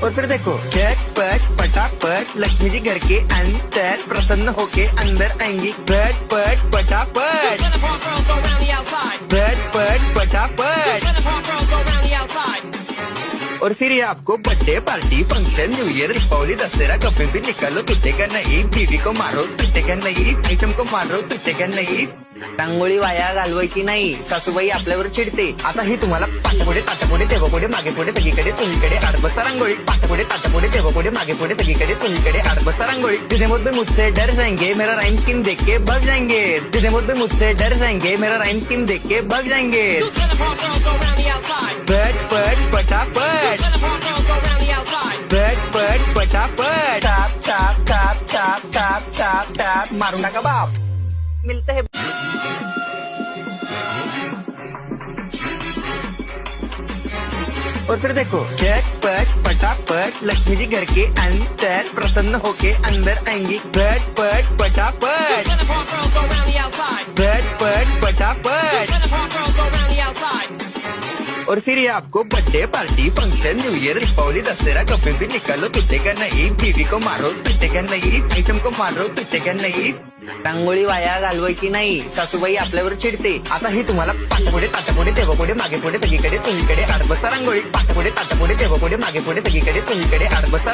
और फिर देखो झटपट पटापट लक्ष्मी जी घर के अंदर प्रसन्न होके अंदर आएंगी। झटपट पटापट झटपट पटापट। और फिर ये आपको birthday party function new year Deepavali Dussehra कभी भी निकालो तुटेगा नहीं। बीवी को मारो तुटेगा नाही, आयटम को मारो तुटेगा नाही। रांगोळी वाया घालवायची नाही, सासूबाई आपल्यावर चिडते। आता ही तुम्हाला पाठपुढे ताटापुढे तेव्हापुढे मागे पुढे सगळीकडे चोहीकडे आडबसा रांगोळी। पाठपुढे ताटापुढे तेव्हापुढे मागे पुढे सगळीकडे चोहीकडे आडबसा रांगोळी। जितने मुझसे मुझसे डर जाएंगे मेरा राइम स्कीम देख के भाग जाएंगे। जितने मुझसे मुझसे डर जाएंगे मेरा राइम स्कीम देख के भाग जाएंगे। झटपट पटापट झटपट पटापट top top top top top top top मारू नका बाप। मिलते हैं। और फिर देखो झटपट पटापट लक्ष्मी जी घर के अंदर प्रसन्न होके अंदर आएंगी। झटपट पटापट झटपट पटापट। और फिर ये आपको birthday party function new year Deepavali Dussehra कभी भी निकालो तुटेगा नहीं। बीवी को मारो तुटेगा नहीं, आयटम को मारो तुटेगा नहीं। रांगोळी वाया घालवायची नाही, सासूबाई आपल्यावर चिडते। आता ही तुम्हाला पाठपुढे ताटापुढे तेव्हापुढे मागे पुढे सगळीकडे चोहीकडे आडबसा रांगोळी। पाठपुढे ताटापुढे तेव्हापुढे मागे पुढे सगळीकडे चोहीकडे आडबसा